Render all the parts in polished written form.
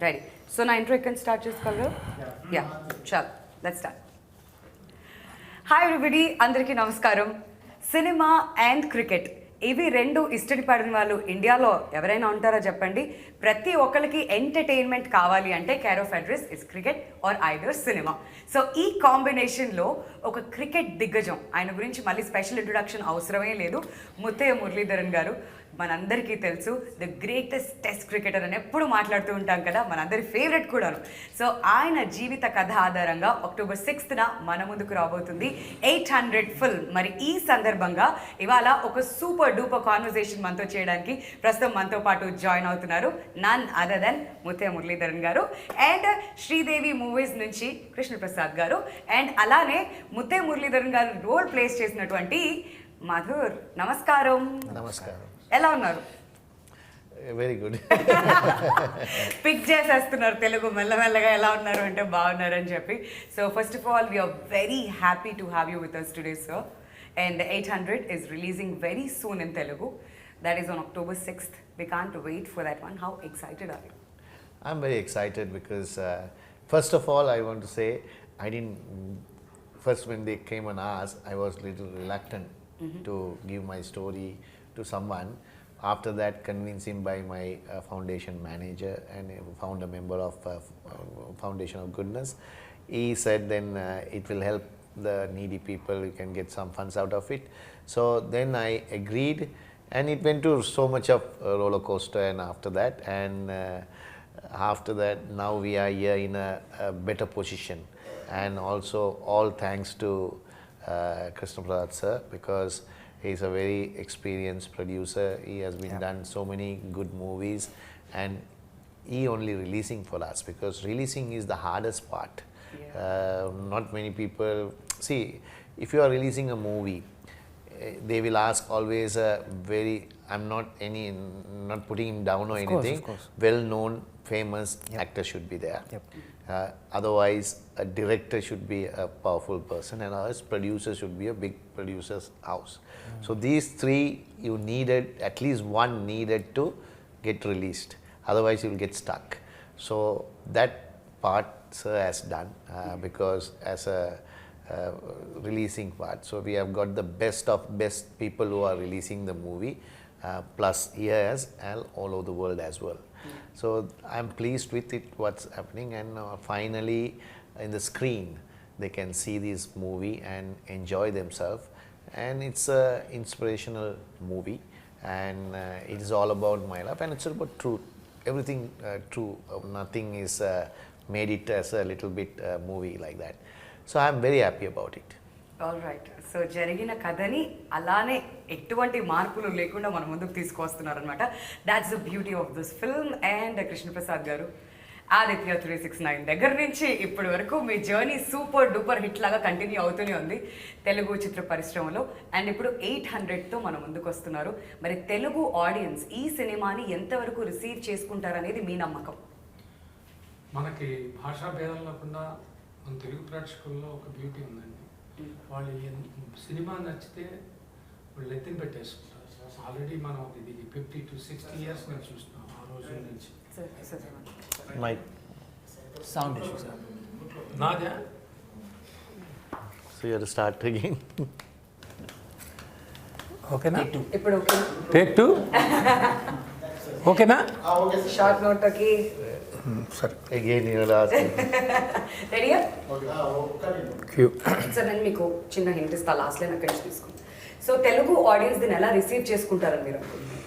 Ready. So now intro can start just color. Yeah. Chal. Let's start. Hi everybody. Andariki namaskaram. Cinema and cricket. ఇవి రెండు ఇష్టపడిన వాళ్ళు ఇండియాలో ఎవరైనా ఉంటారో చెప్పండి. ప్రతి ఒక్కరికి ఎంటర్టైన్మెంట్ కావాలి అంటే care of address is cricket or either cinema. So ఈ కాంబినేషన్లో ఒక క్రికెట్ దిగ్గజం, ఆయన గురించి మళ్ళీ స్పెషల్ ఇంట్రొడక్షన్ అవసరమే లేదు, ముత్తయ్య మురళీధరన్ గారు. మనందరికీ తెలుసు ద గ్రేటెస్ట్ టెస్ట్ క్రికెటర్ అని ఎప్పుడు మాట్లాడుతూ ఉంటాం కదా, మనందరి ఫేవరెట్ కూడాను. సో ఆయన జీవిత కథ ఆధారంగా October 6th మన ముందుకు రాబోతుంది 800 ఫిల్మ్. మరి ఈ సందర్భంగా ఇవాళ ఒక సూపర్ డూపర్ కాన్వర్సేషన్ మనతో చేయడానికి ప్రస్తుతం మనతో పాటు జాయిన్ అవుతున్నారు none other than Muttiah Muralidaran garu and Sridevi movies నుంచి కృష్ణప్రసాద్ గారు అండ్ అలానే ముత్తయ్య మురళీధరన్ గారు రోల్ ప్లేస్ చేసినటువంటి మధుర్. నమస్కారం. నమస్కారం. ఎలా ఉన్నారు? Very good. పిక్ చేసేస్తున్నారు తెలుగు మెల్లమెల్లగా. ఎలా ఉన్నారు అంటే బాగున్నారు అని చెప్పి. So first of all we are very happy to have you with us today sir. And 800 is releasing very soon in Telugu. That is on October 6th. We can't wait for that one. How excited are you? I'm very excited because first of all I want to say first when they came and asked, I was little reluctant to give my story to someone. After that, convinced him by my foundation manager and founder member of Foundation of Goodness. He said then it will help the needy people, you can get some funds out of it. So then I agreed and it went to so much of roller coaster and after that now we are here in a better position. And also all thanks to Krishnaprasad sir, because he is a very experienced producer. He has been done so many good movies and he only releasing for us because releasing is the hardest part. Not many people see, if you are releasing a movie, they will ask always a very, I'm not putting him down or anything, well known famous actor should be there. Otherwise a director should be a powerful person and others producer should be a big producer's house. So these three you needed, at least one needed to get released, otherwise you will get stuck. So that part sir has done because as a releasing part, so we have got the best of best people who are releasing the movie plus here as all over the world as well. So I'm pleased with it what's happening and finally in the screen they can see this movie and enjoy themselves. And it's a inspirational movie and it is all about my life and it's about truth, everything true, nothing is made it as a little bit movie like that. So I'm very happy about it. All right. So జరిగిన కథని అలానే ఎటువంటి మార్పులు లేకుండా మన ముందుకు తీసుకొస్తున్నారనమాట. That's the beauty of this film. And Krishnaprasad గారు, ఆదిత్య 369 దగ్గర నుంచి ఇప్పటి వరకు మీ జర్నీ సూపర్ డూపర్ హిట్ లాగా కంటిన్యూ అవుతూనే ఉంది తెలుగు చిత్ర పరిశ్రమలో. అండ్ ఇప్పుడు 800తో మన ముందుకు వస్తున్నారు. మరి తెలుగు ఆడియన్స్ ఈ సినిమాని ఎంతవరకు రిసీవ్ చేసుకుంటారనేది మీ నమ్మకం? మనకి భాషా భేదం లేకుండా మన తెలుగు ప్రేక్షకుల్లో ఒక బ్యూటీ ఉందండి. వాళ్ళు సినిమా నచ్చితే వాళ్ళు ఎత్తిన పెట్టేసుకుంటారు. ఆల్రెడీ మనం ఇది 50 to 60 years నుంచి చూస్తున్నాం ఆ రోజు నుంచి. My sound issue sir. నాదే. So you have to start again. ఓకేనా? ఇప్పుడు ఓకే. టేక్ 2 ఓకేనా? షార్ట్ నోట్కి సరే Again you will ask. రెడీయా? క్యూ. సార్ నేను మీకు చిన్న హింట్ ఇస్తా, లాస్ట్ లైన్ అక్కడి నుంచి తీసుకుంటాను. సో తెలుగు ఆడియన్స్ దీన్ని ఎలా రిసీవ్ చేసుకుంటారని మీరు అనుకుంటున్నారు?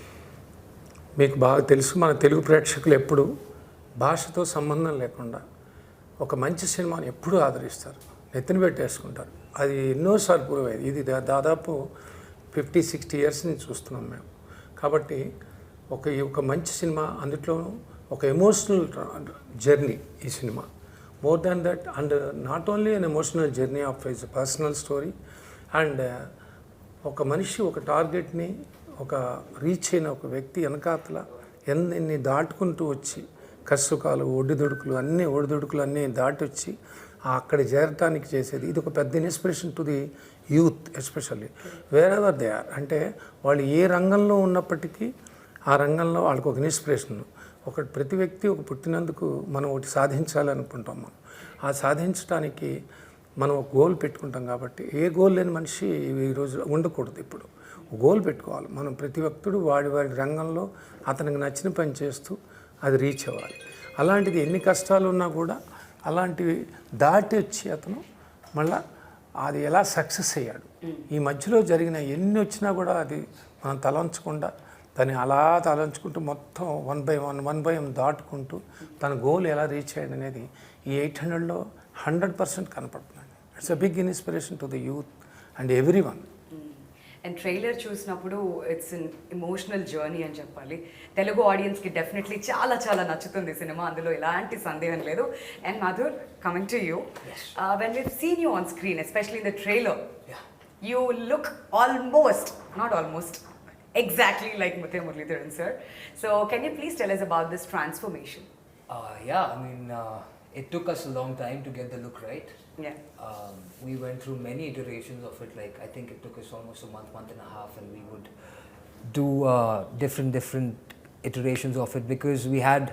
మీకు బాగా తెలుసు, మన తెలుగు ప్రేక్షకులు ఎప్పుడు భాషతో సంబంధం లేకుండా ఒక మంచి సినిమాని ఎప్పుడూ ఆదరిస్తారు, నెత్తిన పెట్టేసుకుంటారు. అది ఎన్నోసార్లు ప్రూవ్ అయ్యేది. ఇది దాదాపు 50-60 years నుంచి చూస్తున్నాం మేము. కాబట్టి ఒక మంచి సినిమా, అందులోనూ ఒక ఎమోషనల్ జర్నీ ఈ cinema. More than that and not only an emotional journey of is personal story and ఒక మనిషి ఒక టార్గెట్ని ఒక రీచ్ అయిన ఒక వ్యక్తి వెనకాతల ఎన్ని దాటుకుంటూ వచ్చి కష్టసుఖాలు ఒడిదుడుకులు అన్నీ దాటి వచ్చి అక్కడ చేరటానికి చేసేది. ఇది ఒక పెద్ద inspiration to the youth especially wherever they are. అంటే వాళ్ళు ఏ రంగంలో ఉన్నప్పటికీ ఆ రంగంలో వాళ్ళకి ఒక ఇన్స్పిరేషన్. ప్రతి వ్యక్తి పుట్టినందుకు మనం ఒకటి సాధించాలనుకుంటాం. మనం ఆ సాధించడానికి మనం ఒక గోల్ పెట్టుకుంటాం. కాబట్టి ఏ గోల్ లేని మనిషి ఈరోజు ఉండకూడదు. ఇప్పుడు గోల్ పెట్టుకోవాలి. మనం ప్రతి వ్యక్తుడు వాడి రంగంలో అతనికి నచ్చిన పని చేస్తూ అది రీచ్ అవ్వాలి. అలాంటిది ఎన్ని కష్టాలు ఉన్నా కూడా అలాంటివి దాటి వచ్చి అతను మళ్ళా అది ఎలా సక్సెస్ అయ్యాడు. ఈ మధ్యలో జరిగిన ఎన్ని వచ్చినా కూడా అది మనం తలంచకుండా తను అలా తలంచుకుంటూ మొత్తం వన్ బై వన్ దాటుకుంటూ తన గోల్ ఎలా రీచ్ అయ్యాడు అనేది ఈ 800లో 100% కనపడుతున్నాడు. It's a big inspiration to the youth and everyone. And trailer చూసినప్పుడు ఇట్స్ అన్ ఎమోషనల్ జర్నీ అని చెప్పాలి. తెలుగు ఆడియన్స్కి డెఫినెట్లీ చాలా చాలా నచ్చుతుంది సినిమా, అందులో ఎలాంటి సందేహం లేదు. And Madhur, coming to you, when we've seen you on screen, especially in the trailer, you look almost, not almost, exactly like Muttiah Muralitharan sir. So can you please tell us about this transformation? Yeah, I mean, it took us a long time to get the look right. Yeah. We went through many iterations of it. Like, I think it took us almost a month and a half, and we would do different iterations of it because we had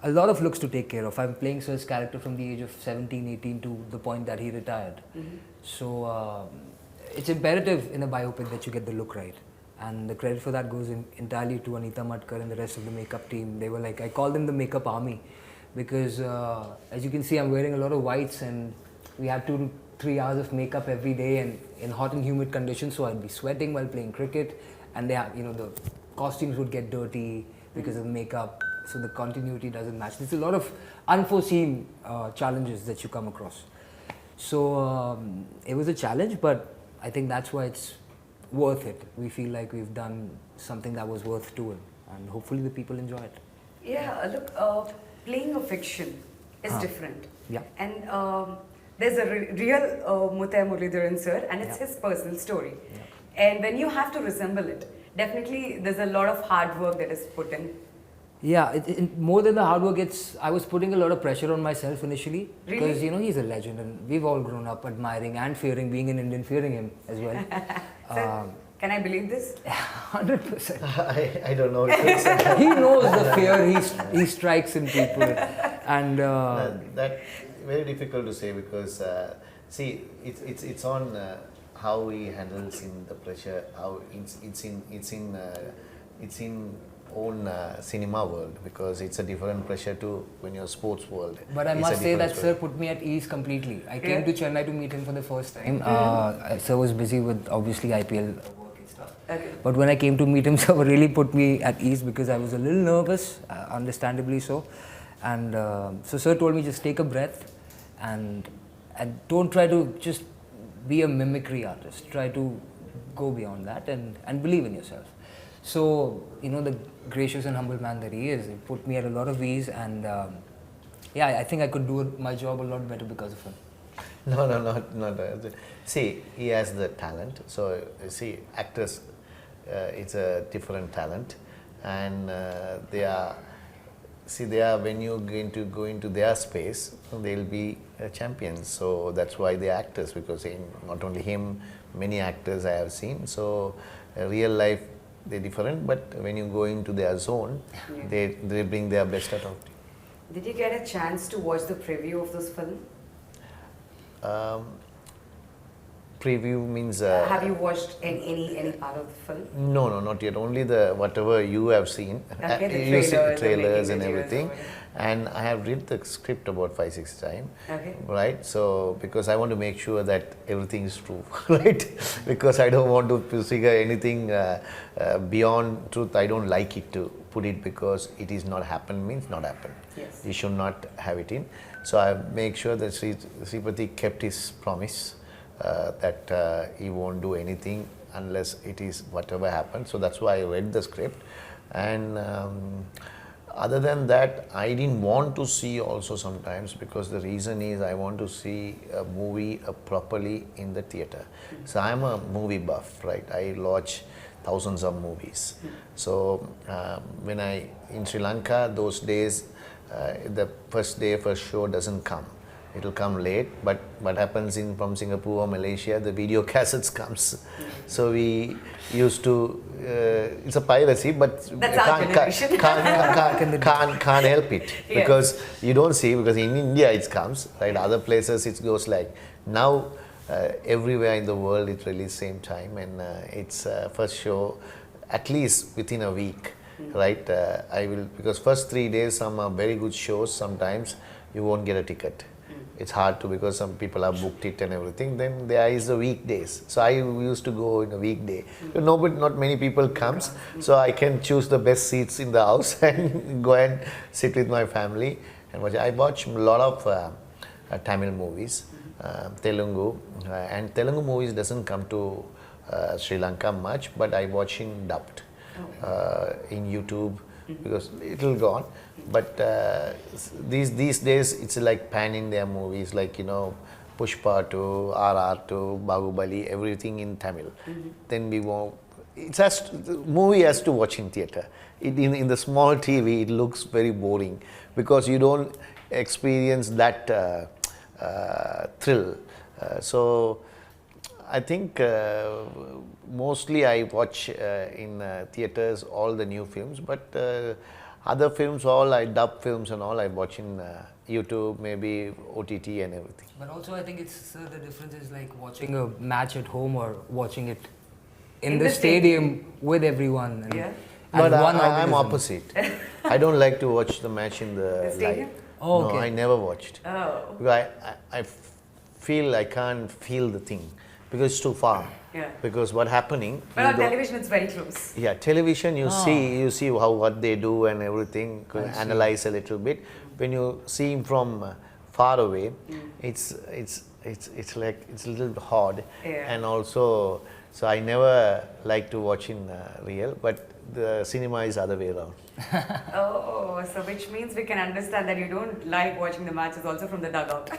a lot of looks to take care of. I'm playing Sir's character from the age of 17, 18 to the point that he retired. So it's imperative in a biopic that you get the look right. And the credit for that goes entirely to Anita Matkar and the rest of the makeup team. They were like, I call them the makeup army because as you can see, I'm wearing a lot of whites and we had 2 to 3 hours of makeup every day and in hot and humid conditions, so I'd be sweating while playing cricket, and they have, the costumes would get dirty because of makeup, so the continuity doesn't match. There's a lot of unforeseen challenges that you come across. So it was a challenge, but I think that's why it's worth it. We feel like we've done something that was worth doing, and hopefully the people enjoy it. Yeah, look, playing a fiction is different. Yeah. And there's a real Muttiah Muralitharan sir, and it's his personal story. Yeah. And when you have to resemble it, definitely there's a lot of hard work that is put in. Yeah, more than the hard work, I was putting a lot of pressure on myself initially. Really? Because, he's a legend and we've all grown up admiring and fearing, being an Indian, fearing him as well. Sir, can I believe this? 100%. I don't know. If it's, He knows the fear he strikes in people. And that very difficult to say because see, it's on how he handles in the pressure. How it's in own cinema world because it's a different pressure to when you're sports world. But I It's must a say that different sir put me at ease completely. I came to Chennai to meet him for the first time. Sir was busy with obviously IPL work and stuff. Okay. But when I came to meet him, sir really put me at ease because I was a little nervous, understandably so. And so sir told me just take a breath and don't try to just be a mimicry artist. Try to go beyond that and believe in yourself. So, the gracious and humble man that he is, it put me at a lot of ease, and I think I could do my job a lot better because of him. No, not. See, he has the talent. So, see, actors, it's a different talent, and they are when you go into their space, they'll be champions. So that's why they're actors, because not only him, many actors I have seen. So real life, they're different, but when you go into their zone, they bring their best out of you. Did you get a chance to watch the preview of this film? Preview means... have you watched any part of the film? No, not yet. Only whatever you have seen. Okay, the you see trailers and the everything. videos. And I have read the script about 5-6 times. Okay. Right? So, because I want to make sure that everything is true. Right? Because I don't want to figure anything beyond truth. I don't like it to put it because it is not happened means not happened. Yes. You should not have it in. So, I make sure that Sripathy kept his promise. That he won't do anything unless it is whatever happens. So that's why I read the script. And other than that, I didn't want to see also sometimes because the reason is I want to see a movie properly in the theatre. So I'm a movie buff, right? I watch thousands of movies. So when in Sri Lanka, those days, the first show doesn't come. it'll come late. But what happens from Singapore or Malaysia, the video cassettes comes. So we used to, it's a piracy, but That's our generation. can't help it. Yes. Because you don't see, because in India it comes, right? Other places it goes like, now everywhere in the world it released same time, and it's first show at least within a week, right? I will, because first 3 days some are very good shows, sometimes you won't get a ticket. It's hard to, because some people have booked it and everything. Then there is the weekdays. So I used to go in a weekday. Not many people comes, so I can choose the best seats in the house and go and sit with my family and watch. I watch a lot of Tamil movies, Telugu, and Telugu movies doesn't come to Sri Lanka much, but I watch in dubbed in YouTube, because it'll go on. But these days it's like pan-India movies, like, you know, Pushpa to RR to Bahubali, everything in Tamil. Then we won't. The movie has to watch in theatre. In the small TV, it looks very boring, because you don't experience that thrill. So I think mostly I watch in theatres all the new films, but other films, all I dub films and all I watch in YouTube, maybe OTT and everything. But also I think it's the difference is like watching a match at home or watching it in the stadium with everyone. And Yeah. as But one I'm organism. opposite. I don't like to watch the match in the stadium? live. Oh, okay. No, I never watched. Oh. Because I feel I can't feel the thing, because it's too far. Yeah. Because what happening? But you on don't- television, it's very close. Yeah, television you see what they do and everything, analyze a little bit. When you see him from far away, it's like it's a little hard. Yeah. And also, so I never like to watch in real, but the cinema is other way around. Oh, so which means we can understand that you don't like watching the matches also from the dugout.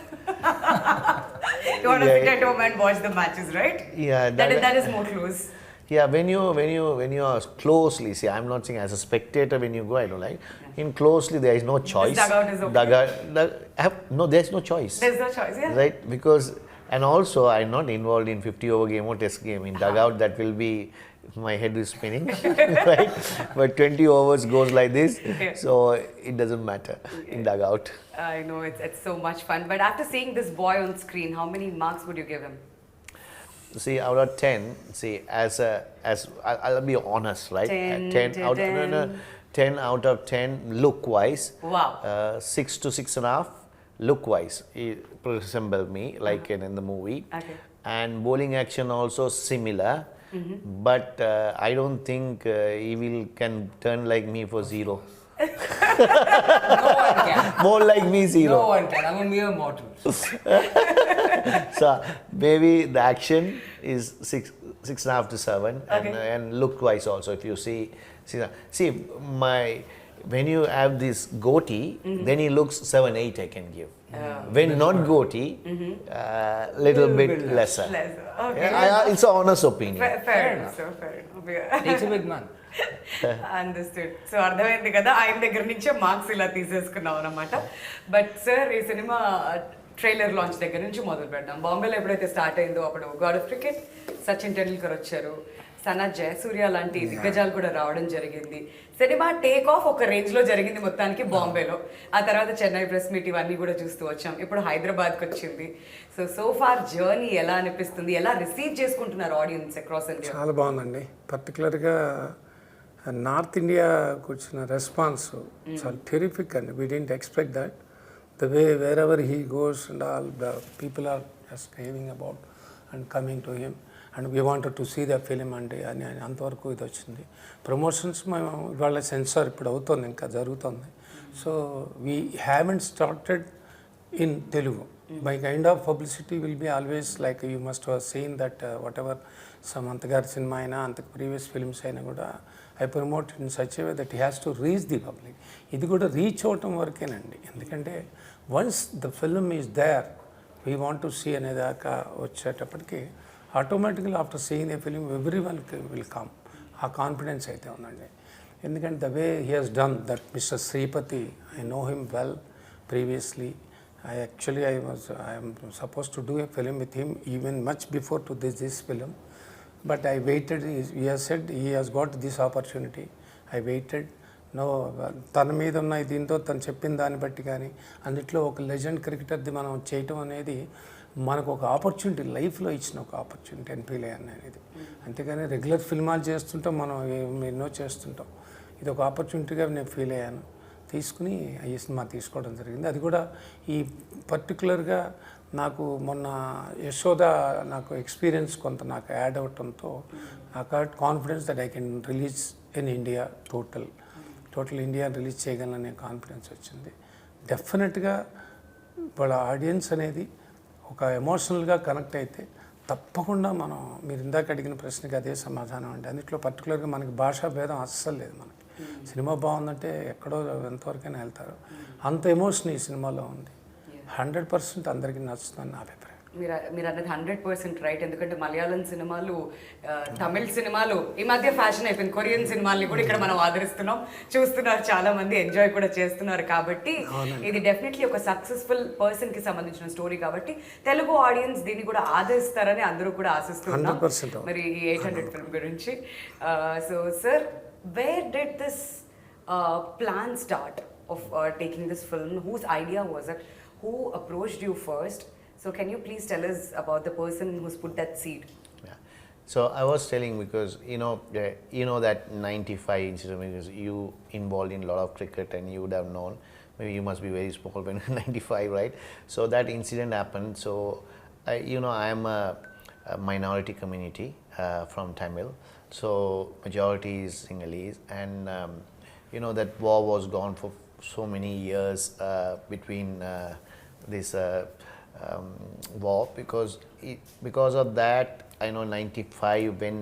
You want to Yeah, sit at home and watch the matches, right? Yeah, That is more close. Yeah, when you are closely, see, I'm not saying as a spectator when you go, I don't like. In closely, there is no choice. dugout is okay. No, there's no choice. There's no choice, yeah. Right, because, and also I'm not involved in 50-over game or test game. In dugout, that will be, my head is spinning, right? But 20 overs goes like this, Yeah. so it doesn't matter in dugout. I know, it's so much fun. But after seeing this boy on screen, how many marks would you give him? See, out of 10, see, I'll be honest, right? 10 out of 10 look-wise. Wow. 6 to 6.5 look-wise. He resemble me, like in the movie. Okay. And bowling action also similar. But I don't think he can turn like me for 0. No one can. More like me 0. No one can. I'm a mere mortal. So maybe the action is 6.5 to 7, Okay. and look-wise also. If you see when you have this goatee, then he looks 7, 8. I can give. When not goatee, little bit lesser. Okay. It's an honest opinion. Fair enough. So fair enough. Yeah. Takes a big man. Understood so అర్థమైంది కదా, ఆయన దగ్గర నుంచే marks ఇలా తీసేసుకున్నాం అనమాట. But sir, ఈ cinema trailer launch దగ్గర నుంచి మొదలు పెడదాం. బాంబేలో ఎప్పుడైతే స్టార్ట్ అయిందో అప్పుడు God of cricket Sachin Tendulkar వచ్చారు, సనత్ జయసూర్య లాంటి దిగ్గజాలు కూడా రావడం జరిగింది. సినిమా టేక్ ఆఫ్ ఒక రేంజ్ లో జరిగింది మొత్తానికి బాంబేలో. ఆ తర్వాత చెన్నై ప్రెస్ మీట్ ఇవన్నీ కూడా చూస్తూ వచ్చాం. ఇప్పుడు హైదరాబాద్కి వచ్చింది. సో ఫార్ జర్నీ ఎలా అనిపిస్తుంది, ఎలా రిసీవ్ చేసుకుంటున్నారు ఆడియన్స్ అక్రాస్ ఇండియా? చాలా బాగుందండి. పర్టికులర్గా నార్త్ ఇండియాకి వచ్చిన రెస్పాన్స్ చాలా టెరిఫిక్ అండి. We didn't expect that the way wherever he goes and all the people are just raving about and coming to him and we wanted to see the film అండి అని అంతవరకు ఇది వచ్చింది. Promotions మేము ఇవాళ censor ఇప్పుడు అవుతుంది, ఇంకా జరుగుతుంది. So we haven't started in Telugu. My kind of publicity will be always like you must have seen that whatever Samantha gaరి cinema aina anta previous films aina kuda I promote in such a way that he has to reach the public. Idi kuda reach avatam varakenandi, endukante once the film is there we want to see anedaka vachetappadiki automatically after seeing the film everyone will come. Aa confidence aithe undandi, endukante the way he has done that. Mr. Sripathy, I know him well previously. I am supposed to do a film with him even much before to this film, but I waited. He has said he has got this opportunity. I waited. No తన మీద ఉన్న దీంతో తను చెప్పిన దాన్ని బట్టి కానీ అన్నిట్లో ఒక లెజెండ్ క్రికెటర్ది మనం చేయటం అనేది మనకు ఒక ఆపర్చునిటీ, లైఫ్లో ఇచ్చిన ఒక ఆపర్చునిటీ అని ఫీల్ అయ్యాను నేను. ఇది అంతేగాని రెగ్యులర్ ఫిల్మాలు చేస్తుంటాం, మనం ఎన్నో చేస్తుంటాం. ఇది ఒక ఆపర్చునిటీగా నేను ఫీల్ అయ్యాను, తీసుకుని ఈ సినిమా తీసుకోవడం జరిగింది. అది కూడా ఈ పర్టికులర్గా నాకు మొన్న యశోద నాకు ఎక్స్పీరియన్స్ కొంత నాకు యాడ్ అవటంతో నాకు confidence that I can release in India total India release చేయగలననే కాన్ఫిడెన్స్ వచ్చింది. డెఫినెట్గా వాళ్ళ ఆడియన్స్ అనేది ఒక ఎమోషనల్గా కనెక్ట్ అయితే తప్పకుండా మనం, మీరు ఇందాక అడిగిన ప్రశ్నకి అదే సమాధానం అండి. అందులో పర్టికులర్గా మనకి భాషా భేదం అస్సలు లేదు. మనకి సినిమా బాగుందంటే ఎక్కడో ఎంతవరకైనా వెళ్తారు. అంత ఎమోషన్ ఈ సినిమాలో ఉంది. 100% అందరికీ నచ్చుతుందని నా అభిప్రాయం. మీరు అన్నది 100% రైట్. ఎందుకంటే మలయాళం సినిమాలు, తమిళ సినిమాలు ఈ మధ్య ఫ్యాషన్ అయిపోయింది. కొరియన్ సినిమాల్ని కూడా ఇక్కడ మనం ఆదరిస్తున్నాం, చూస్తున్నారు, చాలా మంది ఎంజాయ్ కూడా చేస్తున్నారు. కాబట్టి ఇది డెఫినెట్లీ ఒక సక్సెస్ఫుల్ పర్సన్ కి సంబంధించిన స్టోరీ కాబట్టి తెలుగు ఆడియన్స్ దీన్ని కూడా ఆదరిస్తారని అందరూ కూడా ఆశిస్తున్నాం. మరి ఈ 800 ఫిల్మ్ గురించి. So sir, where did this plan start of taking this film? Who's idea was it? Who approached you first? So can you please tell us about the person who's put that seed? Yeah. So I was telling, because you know that 95 incident, because you involved in a lot of cricket and you would have known. Maybe you must be very small when 95, right? So that incident happened. So I am a minority community from Tamil. So majority is Sinhalese, and that war was gone for so many years between this war, because of that, I know 95 when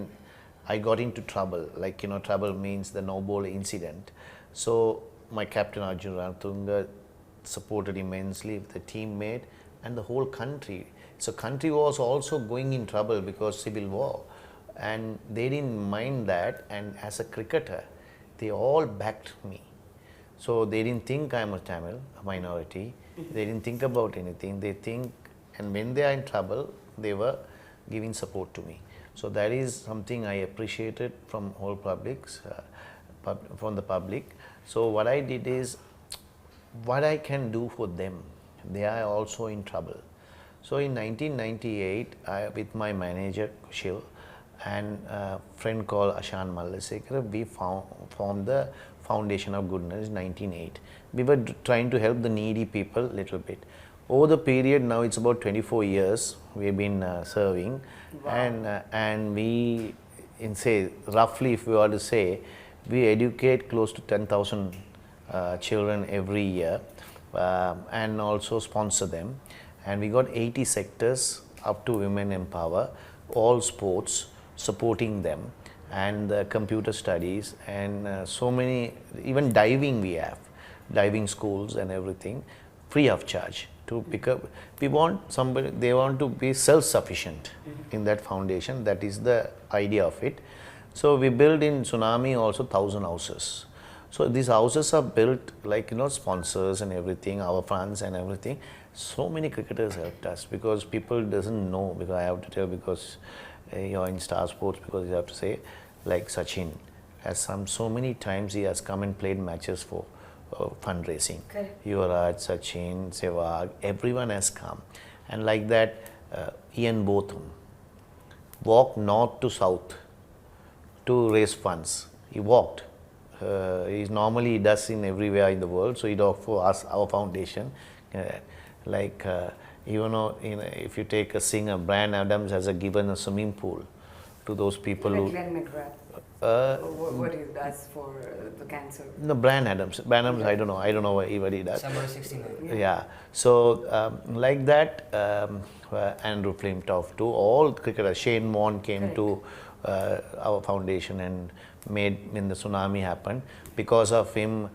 I got into trouble, trouble means the no ball incident. So my captain Arjun Rantunga supported immensely with the teammate and the whole country. So country was also going in trouble because civil war, and they didn't mind that, and as a cricketer they all backed me. So they didn't think I'm a Tamil, a minority. They didn't think about anything. They think, and when they are in trouble, they were giving support to me. So that is something I appreciated from whole from the public. So what I did is, what I can do for them. They are also in trouble. So in 1998, with my manager Kushil and a friend called Ashan Mallasekar, we formed the Foundation of Goodness in 1908. We were trying to help the needy people little bit. Over the period, now it's about 24 years we have been serving. Wow. And we, roughly if we are to say, we educate close to 10,000 children every year, and also sponsor them. And we got 80 sectors up to women empower, all sports, supporting them, and computer studies, and so many, even diving we have, diving schools and everything, free of charge to pick up. We want somebody, they want to be self-sufficient in that foundation. That is the idea of it. So we build in Tsunami also 1,000 houses. So these houses are built sponsors and everything, our funds and everything. So many cricketers helped us, because people doesn't know, because I have to tell, because you're in Star Sports, because you have to say, like Sachin has so many times he has come and played matches for fundraising. Correct. Yuvraj, Sachin, Sehwag, everyone has come. And like that, Ian Botham walked north to south to raise funds. He walked. He normally does in everywhere in the world, so he did for us, our foundation. If you take a singer, Bryan Adams has given a swimming pool to those people who. Glenn McGrath. What he does for the cancer? No, Bryan Adams. I don't know what he does. Summer 69. Yeah. So like that, Andrew Flimtoff too. All cricketers. Shane Warne came to our foundation and made when the tsunami happened. Because of him,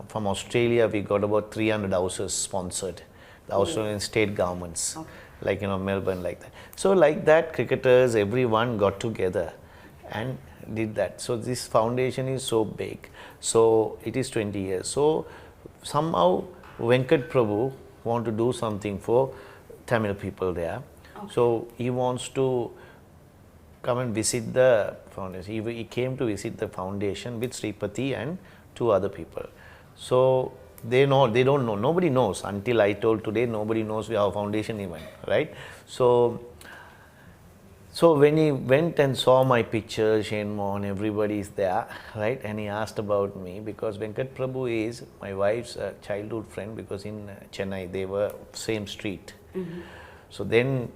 from Australia we got about 300 houses sponsored. The Australian state governments, Melbourne, like that. So like that, cricketers, everyone got together and did that. So this foundation is so big. So it is 20 years. So somehow Venkat Prabhu want to do something for Tamil people there. So he wants to come and visit the foundation. He came to visit the foundation with Sripathy and 2 other people. So they don't know, nobody knows until I told today, nobody knows our foundation even, right? So when he went and saw my picture, Shane Mohan, everybody is there, right? And he asked about me because Venkat Prabhu is my wife's childhood friend, because in Chennai they were same street. So then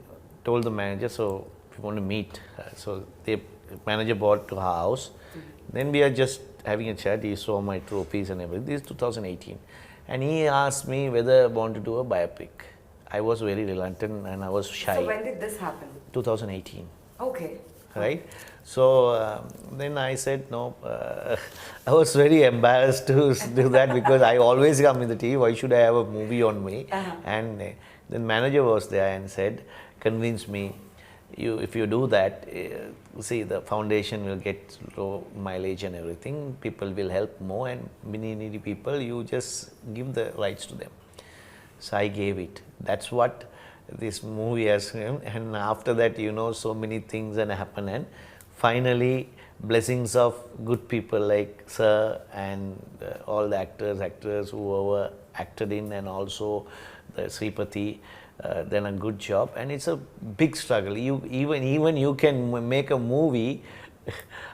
told the manager, so we want to meet. So the manager brought to her house. Then we are just having a chat. He saw my trophies and everything. This is 2018. And he asked me whether I want to do a biopic. I was very reluctant and I was shy. So when did this happen? 2018. Okay. Right? So then I said no. I was very embarrassed to do that because I always come in the TV. Why should I have a movie on me? And the manager was there and said, convince me, if you do that, see, the foundation will get low mileage and everything. People will help more, and many needy people, you just give the rights to them. So I gave it. That's what this movie has. And after that, so many things happen, and finally, blessings of good people like Sir and all the actors who acted in, and also the Sripathy. Done a good job, and it's a big struggle. Even you can make a movie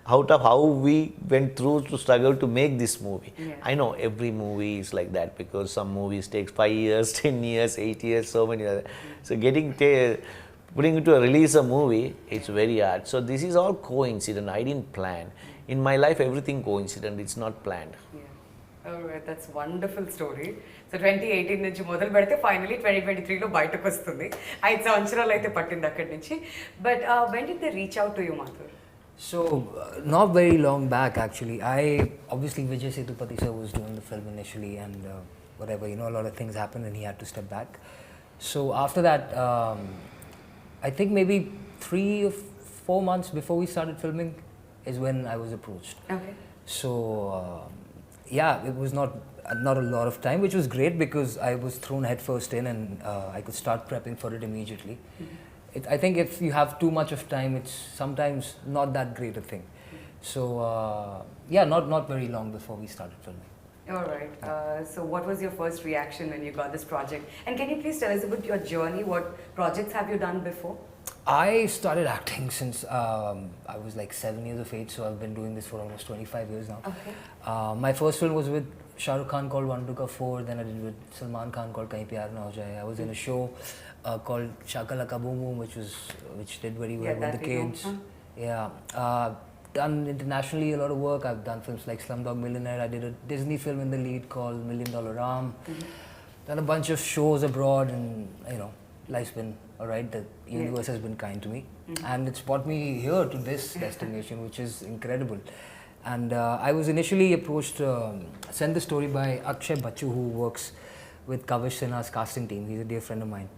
out of how we went through to struggle to make this movie. Yeah. I know every movie is like that, because some movies take 5 years, 10 years, 8 years, so many other. So putting it to release a movie, it's very hard. So this is all coincident. I didn't plan. In my life, everything coincident. It's not planned. Yeah. Alright, that's wonderful story. So 2018 నుంచి మొదలు పెడితే finally 2023లో బయటకు వస్తుంది. 5 సంవత్సరాలు అయితే పట్టింది అక్కడి నుంచి. But when did they reach out to you, Madhur? So, not very long back actually. Obviously Vijay Sethupathi sir was doing the film initially, and whatever, a lot of things happened and he had to step back. So after that, I think maybe 3 or 4 months before we started filming is when I was approached. Okay. So, yeah, it was not a lot of time, which was great because I was thrown headfirst in, and I could start prepping for it immediately. I think if you have too much of time, it's sometimes not that great a thing. So yeah, not very long before we started filming. All right. So what was your first reaction when you got this project? And can you please tell us about your journey? What projects have you done before? I started acting since I was like 7 years of age, so I've been doing this for almost 25 years now. Okay. My first film was with Shah Rukh Khan called One Duka 4, then I did with Salman Khan called Kahin Pyar Na Ho Jaye. I was in a show called Shakalaka Boom Boom, which did very well with the kids. Yeah. Done internationally a lot of work. I've done films like Slumdog Millionaire. I did a Disney film in the lead called $1 Million Ram. Done a bunch of shows abroad, and life's been alright. The universe has been kind to me, and it's brought me here to this destination, which is incredible. And I was initially approached, sent the story by Akshay Bachu, who works with Kavish Sinha's casting team. He's a dear friend of mine.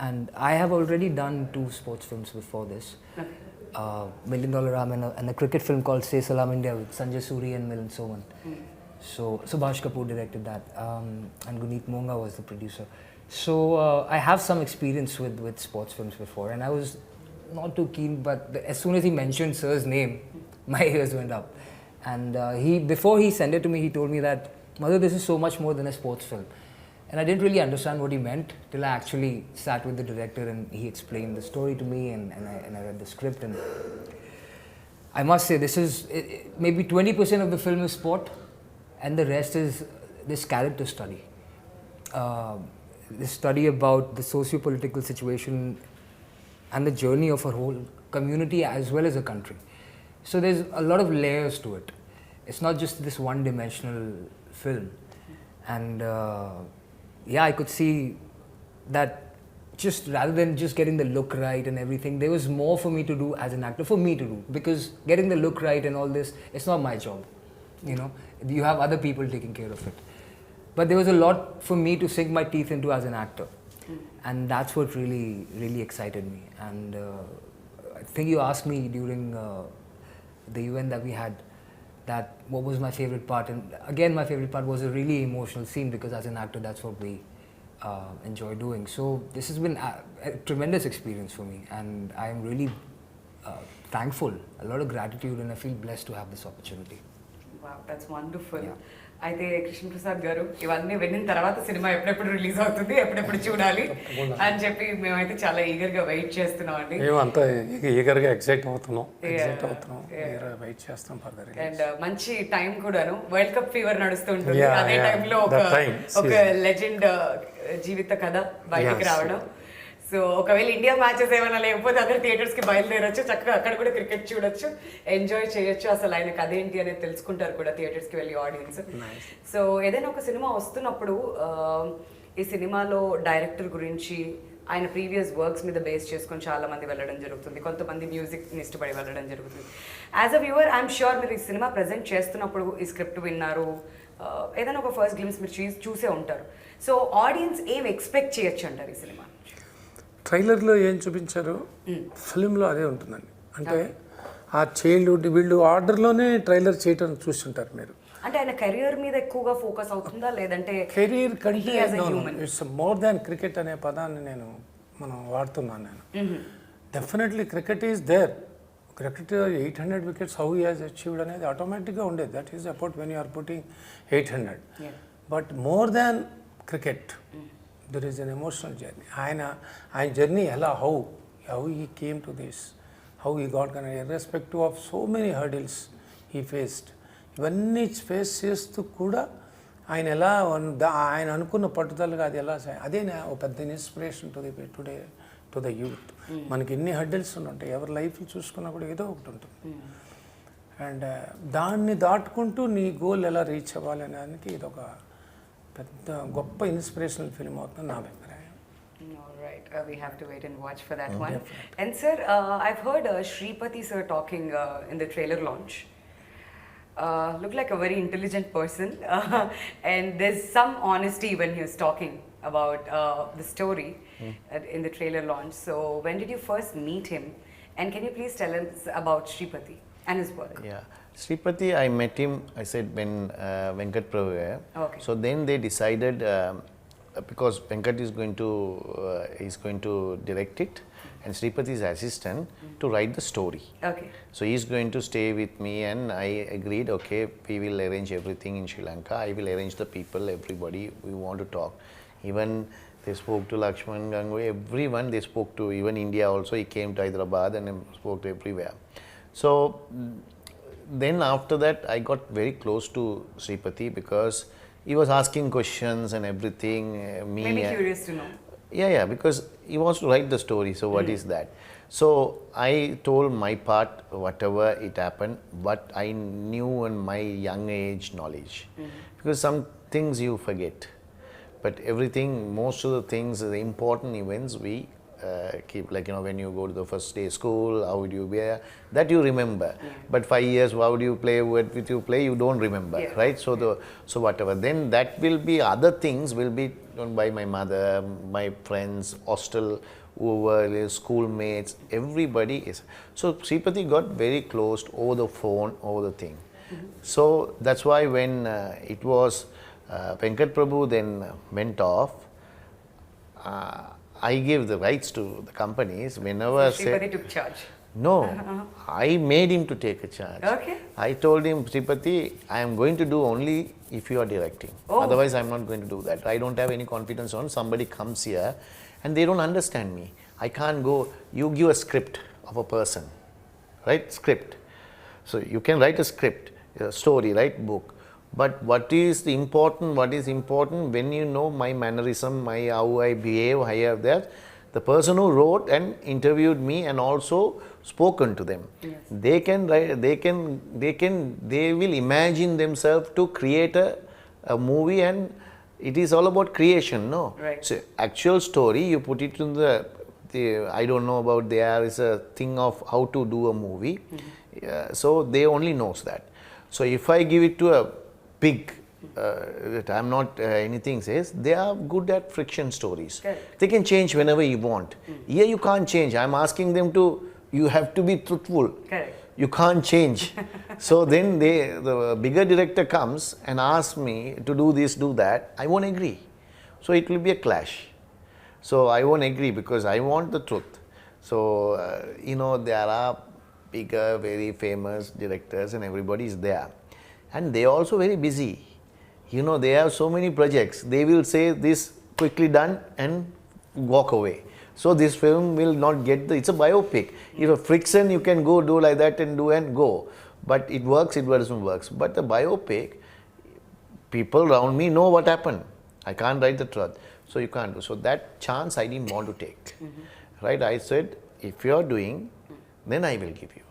And I have already done 2 sports films before this. Okay. $1 Million Ram and a cricket film called Say Salam India with Sanjay Suri and Milind Soman. So Subhash Kapoor directed that, and Guneet Monga was the producer. So I have some experience with sports films before, and I was not too keen, but as soon as he mentioned Sir's name, my ears went up. And before he sent it to me, he told me that, Madhur, this is so much more than a sports film. And I didn't really understand what he meant till I actually sat with the director and he explained the story to me, and I read the script. And I must say, this is maybe 20% of the film is sport, and the rest is this character study. This study about the socio-political situation and the journey of a whole community as well as a country. So there's a lot of layers to it. It's not just this one-dimensional film. And yeah, I could see that just rather than just getting the look right and everything, there was more for me to do as an actor, for me to do. Because getting the look right and all this, it's not my job. You have other people taking care of it. But there was a lot for me to sink my teeth into as an actor. And that's what really, really excited me. And I think you asked me during the event that we had, that what was my favorite part. And again, my favorite part was a really emotional scene, because as an actor, that's what we enjoy doing. So this has been a tremendous experience for me, and I am really thankful, a lot of gratitude, and I feel blessed to have this opportunity. Wow, that's wonderful. Yeah. అయితే కృష్ణ ప్రసాద్ గారు ఇవన్నీ విన్న తర్వాత cinema ఎప్పుడెప్పుడు release అవుతుంది, ఎప్పుడెప్పుడు చూడాలి అని చెప్పి మేమైతే చాలా ఈగర్గా వెయిట్ చేస్తున్నాం అండి. మేము అంతా ఈగర్గా ఎక్సైట్ అవుతున్నాం, వెయిట్ చేస్తాం ఫర్దర్. అండ్ మంచి టైం కూడాను, వరల్డ్ కప్ ఫీవర్ నడుస్తుంటుంది, అదే టైంలో ఒక లెజెండ్ జీవిత కథ బయటికి రావడం. సో ఒకవేళ ఇండియా మ్యాచెస్ ఏమైనా లేకపోతే అదర్ థియేటర్స్కి బయలుదేరొచ్చు, చక్కగా అక్కడ కూడా క్రికెట్ చూడొచ్చు, ఎంజాయ్ చేయొచ్చు, అసలు ఆయనకు అదేంటి అనేది తెలుసుకుంటారు కూడా థియేటర్స్కి వెళ్ళి ఆడియన్స్. సో ఏదైనా ఒక సినిమా వస్తున్నప్పుడు ఈ సినిమాలో డైరెక్టర్ గురించి, ఆయన ప్రీవియస్ వర్క్స్ మీద బేస్ చేసుకొని చాలా మంది వెళ్ళడం జరుగుతుంది, కొంతమంది మ్యూజిక్ని ఇష్టపడి వెళ్ళడం జరుగుతుంది. As a viewer I'm sure మీరు ఈ సినిమా ప్రజెంట్ చేస్తున్నప్పుడు ఈ స్క్రిప్ట్ విన్నారు, ఏదైనా ఒక ఫస్ట్ గ్లిమ్స్ మీరు చూసే ఉంటారు. సో ఆడియన్స్ ఏం ఎక్స్పెక్ట్ చేయొచ్చు అంటారు ఈ సినిమా? ట్రైలర్లో ఏం చూపించారో ఫిలింలో అదే ఉంటుందండి. అంటే ఆ చైల్డ్హుడ్ వీళ్ళు ఆర్డర్లోనే ట్రైలర్ చేయటం చూస్తుంటారు మీరు. అంటే ఆయన కెరియర్ మీద ఎక్కువగా ఫోకస్ అవుతుందా, లేదంటే కెరీర్ కంటే ఇట్స్ మోర్ దాన్ క్రికెట్ అనే పదాన్ని మనం వాడుతున్నాను నేను. Definitely cricket is there. Cricket 800 wickets how he has achieved అనేది ఆటోమేటిక్గా ఉండేది. That is about when you are putting 800. But more than cricket there is an emotional journey. ఆయన జర్నీ ఎలా how he came to this, how he got connected, irrespective of so many hurdles he faced. ఇవన్నీ face చేస్తూ కూడా ఆయన ఎలా ఆయన అనుకున్న పట్టుదలగా అది ఎలా అదే ఒక పెద్ద ఇన్స్పిరేషన్ టు ద యూత్. మనకి ఎన్ని హర్డిల్స్ ఉంటాయి, ఎవరి లైఫ్ చూసుకున్నా కూడా ఏదో ఒకటి ఉంటుంది. అండ్ దాన్ని దాటుకుంటూ నీ గోల్ ఎలా రీచ్ అవ్వాలి అనేదానికి ఇది ఒక పెద్ద గొప్ప ఇన్స్పిరేషనల్ ఫిల్మ్ అవుతుంది నా అభిప్రాయం. Alright, we have to wait and watch for that one. Definitely. And sir, I've heard Sripathy sir talking in the trailer launch. Looked like a very intelligent person, and there's some honesty when he was talking about the story in the trailer launch. So when did you first meet him, and can you please tell us about Sripathy and his work? Yeah. Sripathy, I met him, I said, when Venkat Prabhu. Okay. So then they decided, because Venkat is going to direct it, and Sripathy is assistant to write the story. Okay. So he's going to stay with me, and I agreed, okay, we will arrange everything in Sri Lanka. I will arrange the people, everybody, we want to talk. Even they spoke to Lakshman Ganguly, everyone they spoke to, even India also, he came to Hyderabad and spoke to everywhere. So then after that I got very close to Sripathy because he was asking questions and everything. Maybe curious to know. Yeah, because he wants to write the story, so what is that? So I told my part, whatever it happened, but I knew in my young age knowledge. Because some things you forget, but everything, most of the things, the important events we keep, like, you know, when you go to the first day school, how would you wear, that you remember. But 5 years, how would you play, what would you play, you don't remember, right? So whatever, then that will be, other things will be done by my mother, my friends, hostel, whoever, schoolmates, everybody is. So Sripathy got very close over the phone, over the thing. So that's why when it was Venkat Prabhu then went off, I gave the rights to the companies whenever. So Sripathy took charge. No, I made him to take a charge. Okay. I told him, Sripathy, I am going to do only if you are directing. Otherwise, I am not going to do that. I don't have any confidence on somebody comes here and they don't understand me. I can't go, you give a script of a person, right? Script. So you can write a script, a story, right? Book. But what is important when you know my mannerism, how I behave, I have that. The person who wrote and interviewed me and also spoken to them, they will imagine themselves to create a movie, and it is all about creation, no? Right. So actual story, you put it in the I don't know about, there is a thing of how to do a movie. So they only knows that. So if I give it to a big, that I am not anything says, they are good at friction stories. Correct. They can change whenever you want. Here you can't change. I am asking them to, you have to be truthful. Correct. You can't change. So then the bigger director comes and asks me to do this, do that, I won't agree. So it will be a clash. So I won't agree because I want the truth. So, there are bigger, very famous directors and everybody is there. And they are also very busy. They have so many projects. They will say this quickly done and walk away. So this film will not get it's a biopic. If a friction, you can go do like that and do and go. But it works, it doesn't work. But the biopic, people around me know what happened. I can't write the truth. So you can't do. So that chance I didn't want to take. Right? I said, if you're doing, then I will give you.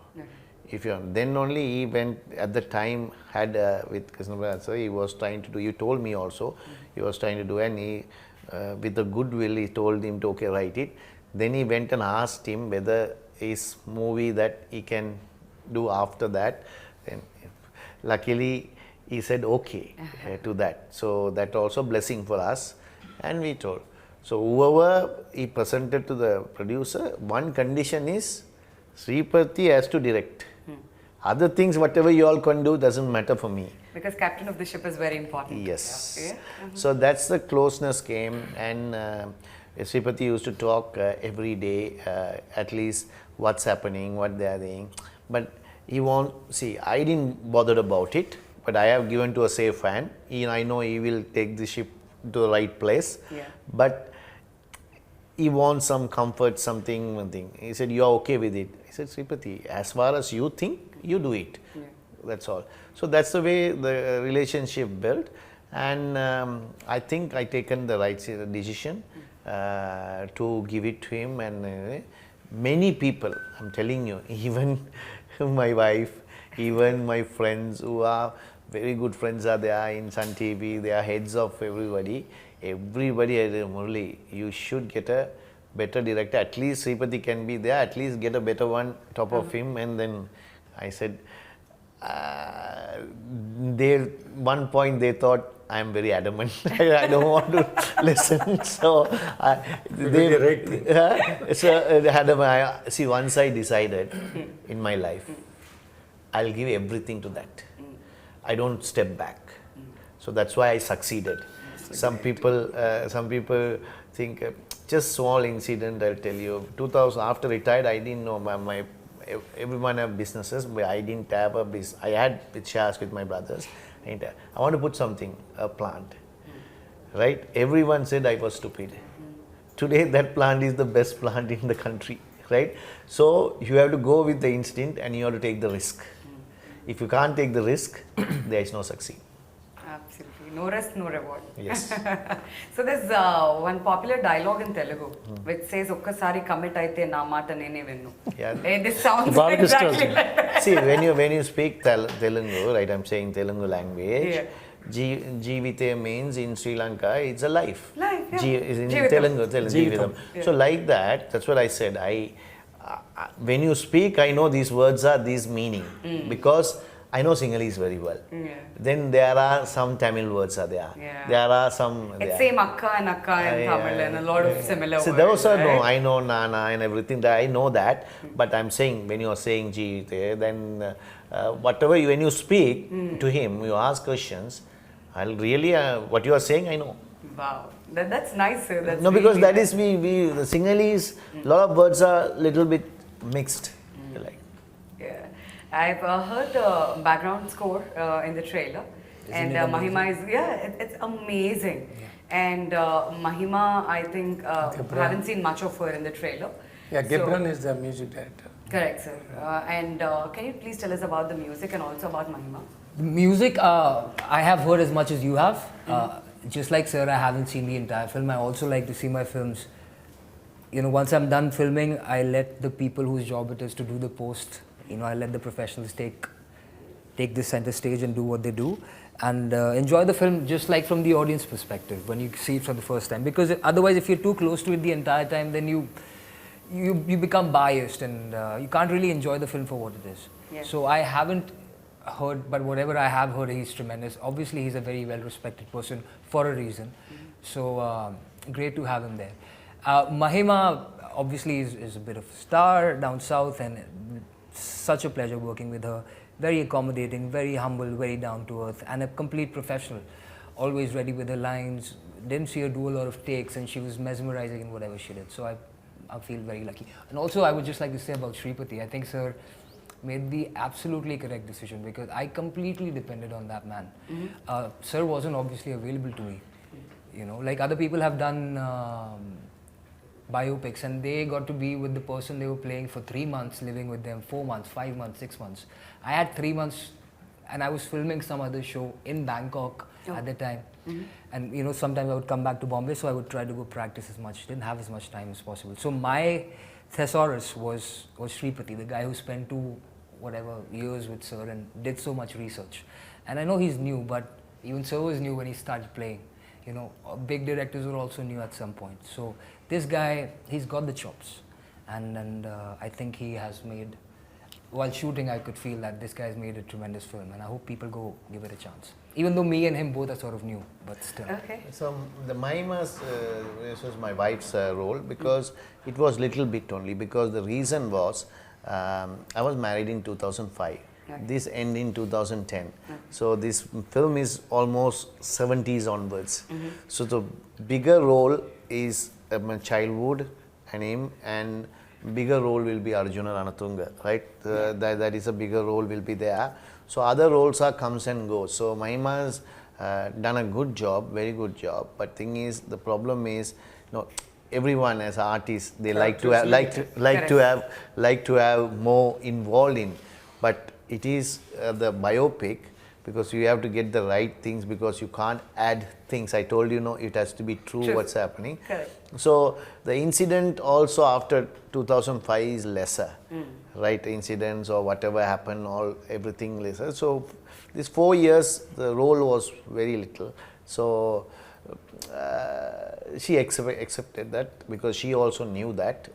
If you're, then only he went at the time had with Krishna, he was trying to do, you told me also, he was trying to do, and he, with the goodwill, he told him to, okay, write it. Then he went and asked him whether his movie that he can do after that. And luckily, he said okay to that. So that also blessing for us. And we told. So whoever he presented to the producer, one condition is Sripathy has to direct. Other things, whatever you all can do, doesn't matter for me. Because captain of the ship is very important. Yes. Yeah. So that's the closeness came, and Sripathy used to talk every day, at least what's happening, what they are doing. But he won't, see, I didn't bother about it, but I have given to a safe hand. I know he will take the ship to the right place. Yeah. But he wants some comfort, something, one thing. He said, you are okay with it. I said, Sripathy, as far as you think, you do it. Yeah. That's all. So that's the way the relationship built. And I think I taken the right decision to give it to him. And many people, I'm telling you, even my wife, even my friends who are very good friends are there in Sun TV, they are heads of everybody. Everybody said, Murali, you should get a better director. At least Sripathy can be there, at least get a better one top of him. And then I said, one point they thought I am very adamant. I don't want to listen. So, see, once I decided in my life, I'll give everything to that. I don't step back. So that's why I succeeded. Some people think just small incident. I'll tell you. 2000 after retired, I didn't know everyone have businesses, but I didn't have a business. I had with shares with my brothers. I want to put something, a plant. Right? Everyone said I was stupid. Today that plant is the best plant in the country. Right? So you have to go with the instinct and you have to take the risk. If you can't take the risk, there is no succeed. Absolutely. No risk, no reward. Yes. So there's one popular dialogue in Telugu which says, "Okkasari commit aithe na maata nene vinnu." Yeah. This sounds Balakrishna. exactly like that. See, when you speak Telugu, right, I'm saying Telugu language, Yeah. Jivite means in Sri Lanka, it's a life. Life, yeah. Is in Jeevitam. Telugu, Jeevitam. Yeah. So like that, that's what I said. When you speak, I know these words are these meaning because I know Sinhalese very well. Yeah. Then there are some Tamil words are there. Yeah. There are some. It's same akka in Tamil and a lot of similar So words. those are no, right? I know Nana and everything. That I know that, but I'm saying when you are saying Jivite, then whatever when you speak to him, you ask questions. I'll really what you are saying, I know. Wow, that's nice, sir. That's No, because really that is the Sinhalese. Lot of words are little bit mixed. Like. Yeah, I've heard the background score in the trailer, and it Mahima is it's amazing. Yeah. And Mahima, I think haven't seen much of her in the trailer. Yeah, So- Gibran is the music director. Correct, sir. And can you please tell us about the music and also about Mahima? The music, I have heard as much as you have. Just like sir, I haven't seen the entire film. I also like to see my films. Once I'm done filming, I let the people whose job it is to do the post. I let the professionals take the center stage and do what they do, and enjoy the film just like from the audience perspective when you see it for the first time. Because otherwise, if you're too close to it the entire time, then you become biased and you can't really enjoy the film for what it is. Yeah. So I haven't heard, but whatever I have heard, he's tremendous. Obviously, he's a very well-respected person for a reason. So great to have him there. Mahima obviously is a bit of a star down south, and such a pleasure working with her. Very accommodating, very humble, very down to earth, and a complete professional. always ready with her lines. Didn't see her do a lot of takes, and she was mesmerizing in whatever she did. So I feel very lucky. And also, I would just like to say about Sripathy, I think sir made the absolutely correct decision, because I completely depended on that man. Sir wasn't obviously available to me. You know, like other people have done biopics, and they got to be with the person they were playing for 3 months, living with them 4 months, 5 months, 6 months. I had 3 months, and I was filming some other show in Bangkok at the time. And you know, sometimes I would come back to Bombay, so I would try to go practice as much. Didn't have as much time as possible. So my thesaurus was Sripathy, the guy who spent 2 years with sir and did so much research. And I know he's new, but even sir was new when he started playing. You know, big directors were also new at some point. So this guy, he's got the chops, and I think he has made. While shooting, I could feel that this guy's made a tremendous film, and I hope people go give it a chance. Even though me and him both are sort of new, but still. Okay. So the Maima's this was my wife's role, because it was little bit only, because the reason was I was married in 2005. Okay. This ended in 2010. So this film is almost 70s onwards. So the bigger role is my childhood and him, and bigger role will be Arjuna Ranatunga, right? That is a bigger role will be there. So other roles are comes and goes. So Mahima's done a good job, very good job. But thing is, the problem is, you know, everyone as artists, they like to have more involved in. But it is the biopic, because you have to get the right things, because you can't add things. I told you, no, it has to be true. What's happening. Correct. So the incident also after 2005 is lesser, right? Incidents or whatever happened, everything lesser. So these 4 years, the role was very little. So she accepted that, because she also knew that.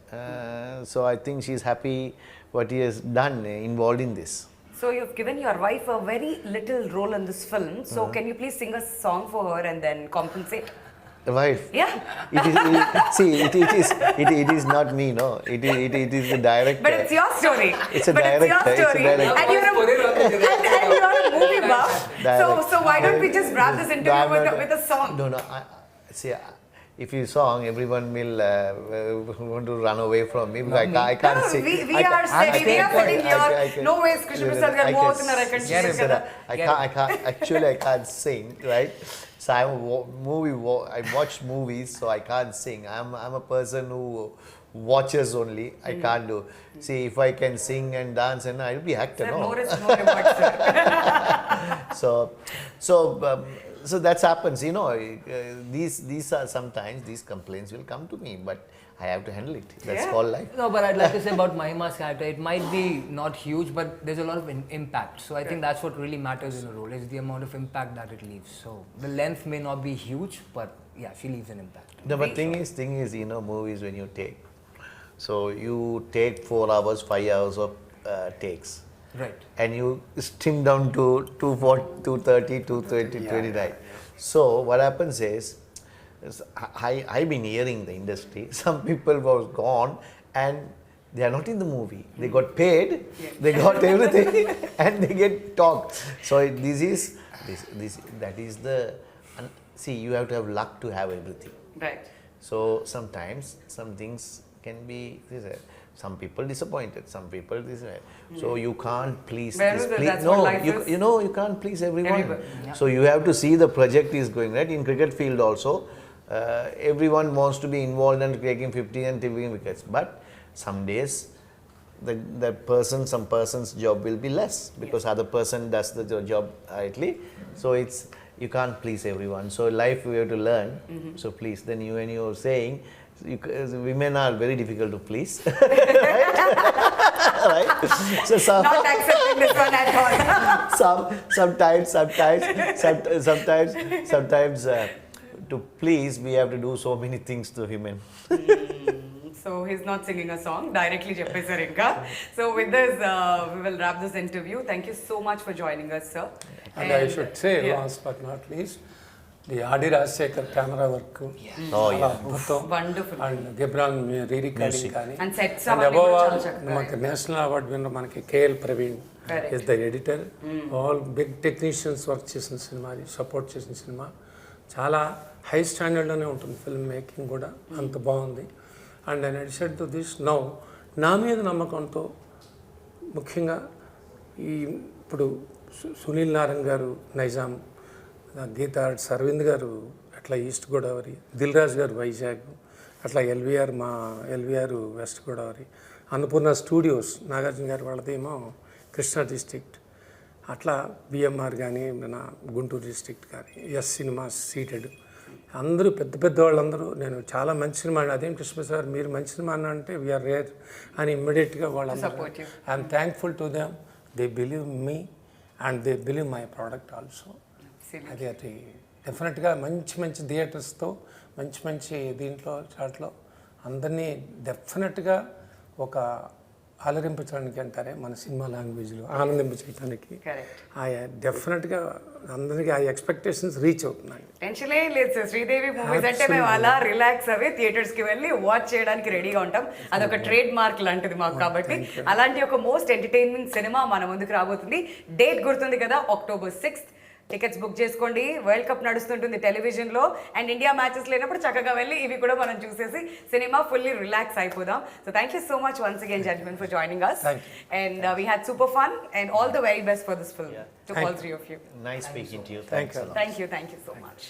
So I think she's happy what he has done, involved in this. So you've given your wife a very little role in this film. So can you please sing a song for her and then compensate? The wife? Yeah. It is not me, no. It is the director. But it's your story. It's a director. It's your story. And you're a movie buff. So why don't we just wrap this interview with a song? No. If you song, everyone will want to run away from me, because I can't sing. We are sitting here. No ways, Krishna Prasad, we are both in a record. I can't sing, right? So I watch movies, so I can't sing. I'm a person who watches only. I can't do. See, if I can sing and dance, and I'll be actor. Sir, no. more is more sir. So that happens, you know. These are sometimes these complaints will come to me, but I have to handle it. That's called life. No, but I'd like to say about Mahima's character, it might be not huge, but there's a lot of impact. So I think that's what really matters in a role, is the amount of impact that it leaves. So the length may not be huge, but yeah, she leaves an impact. No, but thing is, you know, movies when you take, so you take 4 hours, 5 hours of takes. Right. And you stim down to 230, 220, 29. So what happens is I've been hearing the industry, some people was gone and they are not in the movie. They got paid, they got everything, and they get talked. So that is the, see, you have to have luck to have everything. Right. So sometimes some things can be, some people disappointed, some people this way. So you can't please this. You can't please everyone. Yeah. So you have to see the project is going right. In cricket field also, everyone wants to be involved in taking 50 and taking wickets. But some days, some person's job will be less, because other person does the job rightly. So you can't please everyone. So life we have to learn. So please, then when you are saying, women are very difficult to please. Right? So Not accepting this one at all. sometimes to please, we have to do so many things to women. So he's not singing a song, directly Cheppesar Inka. So with this, we will wrap this interview. Thank you so much for joining us, sir. And I should say, last but not least, the Aadi Rajsekhar camera work. Wonderful. And Gibran re-recording. And sets and above all, national award winner KL Praveen is the editor. All big technicians work in cinema, support in cinema. చాలా high స్టాండర్డ్లోనే ఉంటుంది film making కూడా, అంత బాగుంది. And in addition to this now నా మీద నమ్మకంతో ముఖ్యంగా ఇప్పుడు సునీల్ నారాయణ్ గారు నైజాం, గీతా ఆర్ట్స్ అరవింద్ గారు అట్లా ఈస్ట్ గోదావరి, దిల్ రాజు గారు వైజాగ్, అట్లా LVR west Godavari, Annapurna studios Nagarjuna గారు వాళ్ళదేమో కృష్ణా డిస్ట్రిక్ట్, అట్లా బిఎంఆర్ కానీ మన గుంటూరు డిస్ట్రిక్ట్ కానీ, ఎస్ సినిమాస్ సీటెడ్, అందరూ పెద్ద వాళ్ళందరూ నేను చాలా మంచి సినిమా అదేం కృష్ణ సార్ మీరు మంచి సినిమా అన్న అంటే వీఆర్ రేర్ అని ఇమ్మీడియట్గా వాళ్ళందరూ I'm thankful to them. They believe me and they believe my product also. అది డెఫినెట్గా మంచి థియేటర్స్తో మంచి దీంట్లో చాట్లో అందరినీ డెఫినెట్గా ఒక ఆలరింపచేయడానికి అంటారే మన సినిమా లాంగ్వేజ్లో ఆనందింపచేయడానికి డెఫినెట్గా అందరికీ ఆ ఎక్స్పెక్టేషన్స్ రీచ్ అవుతున్నాయి. టెన్షన్ ఏం లేదు సార్, శ్రీదేవి మూవీస్ అంటే మేము అలా రిలాక్స్ అవే థియేటర్స్కి వెళ్ళి వాచ్ చేయడానికి రెడీగా ఉంటాం. అదొక ట్రేడ్ మార్క్ లాంటిది మాకు. కాబట్టి అలాంటి ఒక మోస్ట్ ఎంటర్టైన్మెంట్ సినిమా మన ముందుకు రాబోతుంది. డేట్ గుర్తుంది కదా, October 6th. టికెట్స్ బుక్ చేసుకోండి. వరల్డ్ కప్ నడుస్తుంటుంది టెలివిజన్లో, అండ్ ఇండియా మ్యాచెస్ లేనప్పుడు చక్కగా వెళ్ళి ఇవి కూడా మనం చూసేసి సినిమా ఫుల్లీ రిలాక్స్ అయిపోదాం. So thank you so much once again gentlemen for joining us, and we had super fun and all the very best for this film to all three of you. Nice speaking to you. Thanks a lot. Thank you so much.